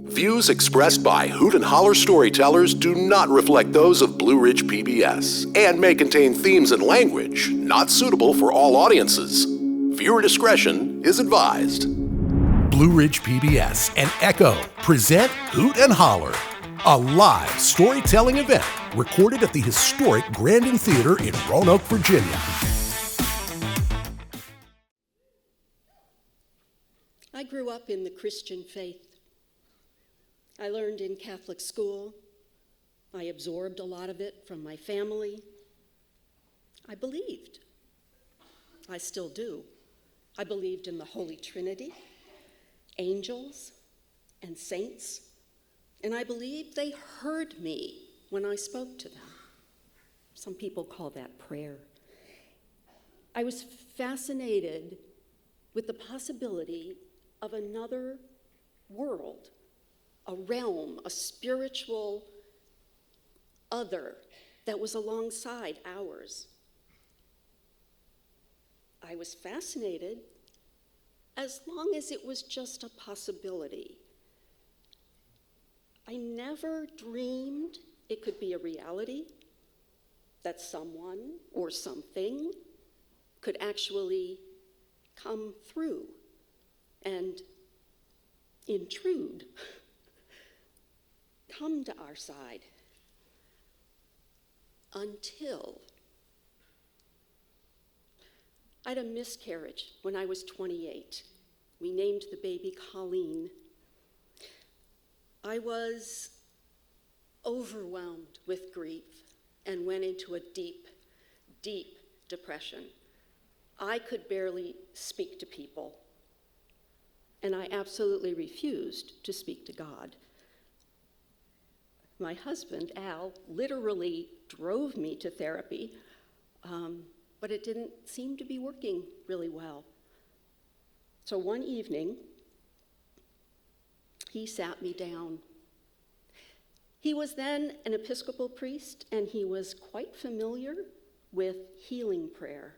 Views expressed by Hoot and Holler storytellers do not reflect those of Blue Ridge PBS and may contain themes and language not suitable for all audiences. Viewer discretion is advised. Blue Ridge PBS and Echo present Hoot and Holler, a live storytelling event recorded at the Historic Grandin Theatre in Roanoke, Virginia. I grew up in the Christian faith. I learned in Catholic school. I absorbed a lot of it from my family. I believed. I still do. I believed in the Holy Trinity, angels, and saints, and I believed they heard me when I spoke to them. Some people call that prayer. I was fascinated with the possibility of another world, a realm, a spiritual other that was alongside ours. I was fascinated as long as it was just a possibility. I never dreamed it could be a reality, that someone or something could actually come through and intrude, come to our side, until I had a miscarriage when I was 28. We named the baby Colleen. I was overwhelmed with grief and went into a deep, deep depression. I could barely speak to people, and I absolutely refused to speak to God. My husband, Al, literally drove me to therapy, but it didn't seem to be working really well. So one evening, he sat me down. He was then an Episcopal priest, and he was quite familiar with healing prayer.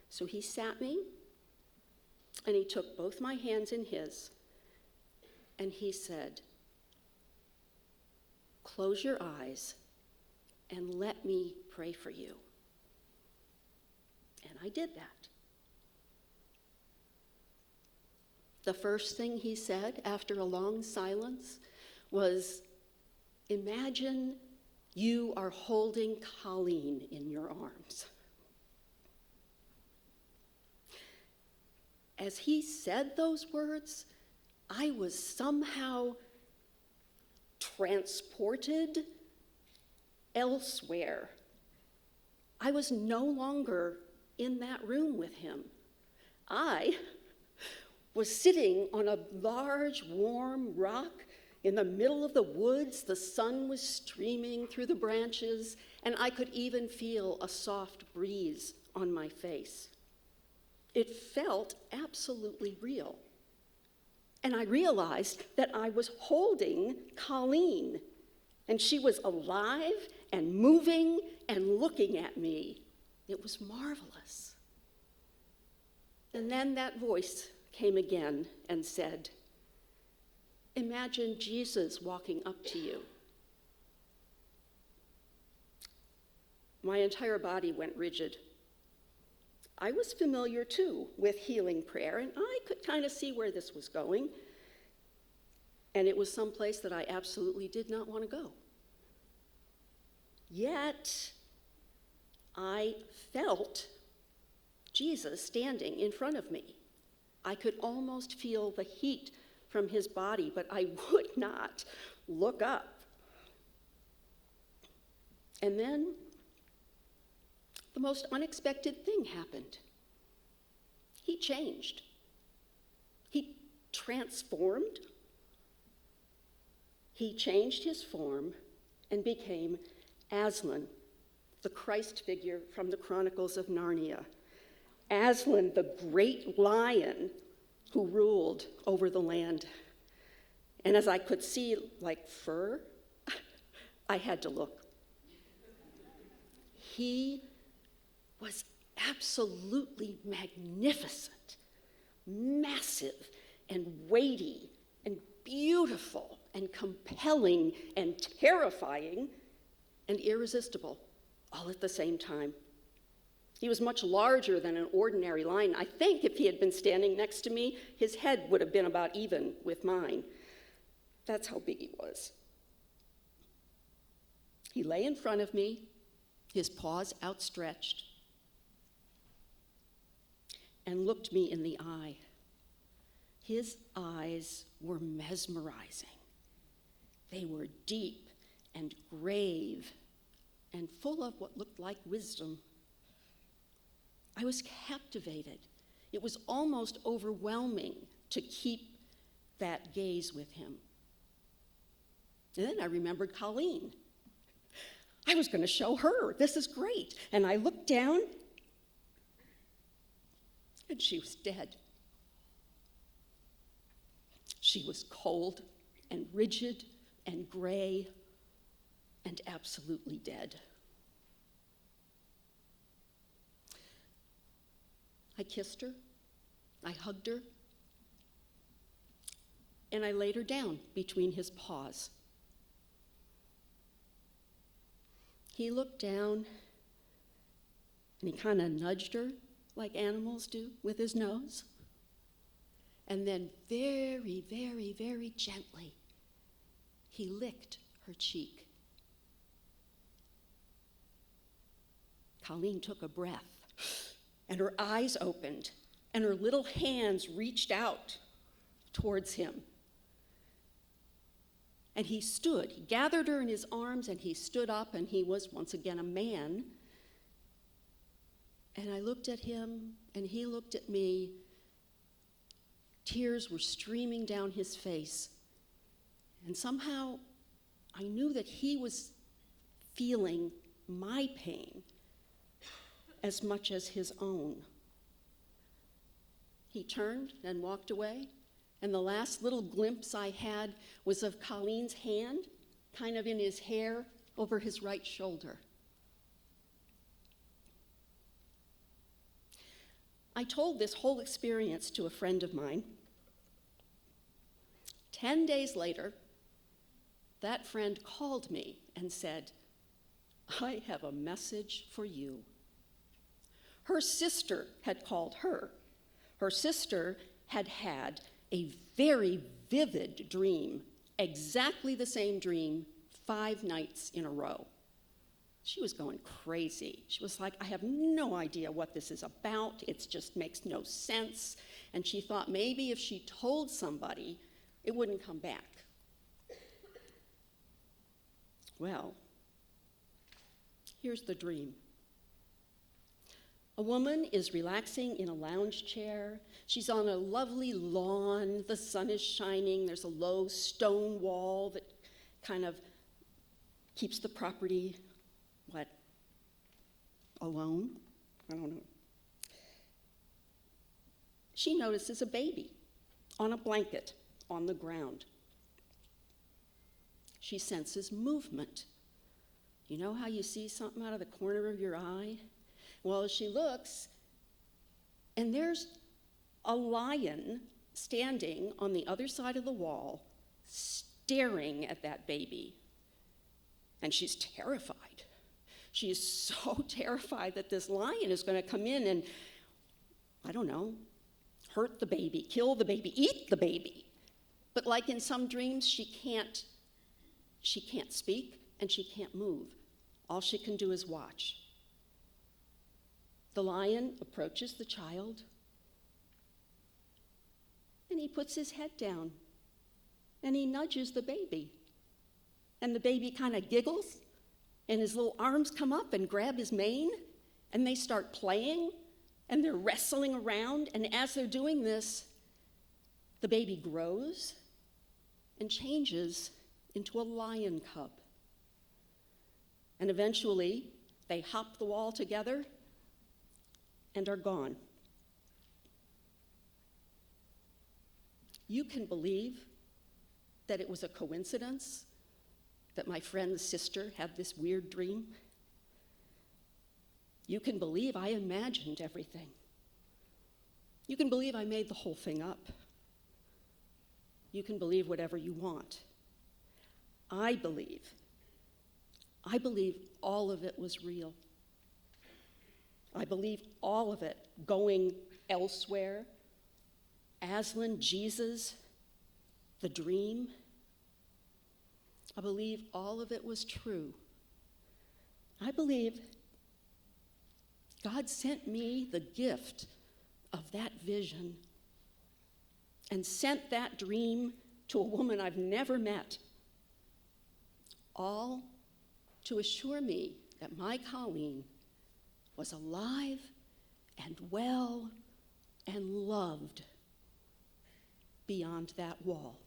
So he sat me, and he took both my hands in his, and he said, "Close your eyes and let me pray for you." And I did that. The first thing he said after a long silence was, "Imagine you are holding Colleen in your arms." As he said those words, I was somehow transported elsewhere. I was no longer in that room with him. I was sitting on a large, warm rock in the middle of the woods. The sun was streaming through the branches, and I could even feel a soft breeze on my face. It felt absolutely real. And I realized that I was holding Colleen, and she was alive and moving and looking at me. It was marvelous. And then that voice came again and said, "Imagine Jesus walking up to you." My entire body went rigid. I was familiar, too, with healing prayer, and I could kind of see where this was going. And it was someplace that I absolutely did not want to go. Yet, I felt Jesus standing in front of me. I could almost feel the heat from his body, but I would not look up. And then, the most unexpected thing happened. He changed. He transformed. He changed his form and became Aslan, the Christ figure from the Chronicles of Narnia. Aslan, the great lion who ruled over the land. And as I could see, like fur, I had to look. He was absolutely magnificent, massive and weighty and beautiful and compelling and terrifying and irresistible all at the same time. He was much larger than an ordinary lion. I think if he had been standing next to me, his head would have been about even with mine. That's how big he was. He lay in front of me, his paws outstretched, and looked me in the eye. His eyes were mesmerizing. They were deep and grave and full of what looked like wisdom. I was captivated. It was almost overwhelming to keep that gaze with him. And then I remembered Colleen. I was going to show her. This is great. And I looked down, and she was dead. She was cold and rigid and gray and absolutely dead. I kissed her, I hugged her, and I laid her down between his paws. He looked down, and he kind of nudged her like animals do with his nose. And then very, very, very gently, he licked her cheek. Colleen took a breath, and her eyes opened, and her little hands reached out towards him. And he stood. He gathered her in his arms, and he stood up, and he was once again a man. And I looked at him, and he looked at me. Tears were streaming down his face. And somehow I knew that he was feeling my pain as much as his own. He turned and walked away, and the last little glimpse I had was of Colleen's hand, kind of in his hair over his right shoulder. I told this whole experience to a friend of mine. 10 days later, that friend called me and said, "I have a message for you." Her sister had called her. Her sister had had a very vivid dream, exactly the same dream, 5 nights in a row. She was going crazy. She was like, I have no idea what this is about. It just makes no sense. And she thought maybe if she told somebody, it wouldn't come back. Well, here's the dream. A woman is relaxing in a lounge chair. She's on a lovely lawn. The sun is shining. There's a low stone wall that kind of keeps the property, alone? I don't know. She notices a baby on a blanket on the ground. She senses movement. You know how you see something out of the corner of your eye? Well, as she looks, and there's a lion standing on the other side of the wall, staring at that baby. And she's terrified. She is so terrified that this lion is going to come in and, I don't know, hurt the baby, kill the baby, eat the baby. But like in some dreams, she can't speak and she can't move. All she can do is watch. The lion approaches the child, and he puts his head down, and he nudges the baby. And the baby kind of giggles, and his little arms come up and grab his mane, and they start playing, and they're wrestling around, and as they're doing this, the baby grows and changes into a lion cub. And eventually, they hop the wall together and are gone. You can believe that it was a coincidence that my friend's sister had this weird dream. You can believe I imagined everything. You can believe I made the whole thing up. You can believe whatever you want. I believe all of it was real. I believe all of it going elsewhere. Aslan, Jesus, the dream. I believe all of it was true. I believe God sent me the gift of that vision and sent that dream to a woman I've never met, all to assure me that my Colleen was alive and well and loved beyond that wall.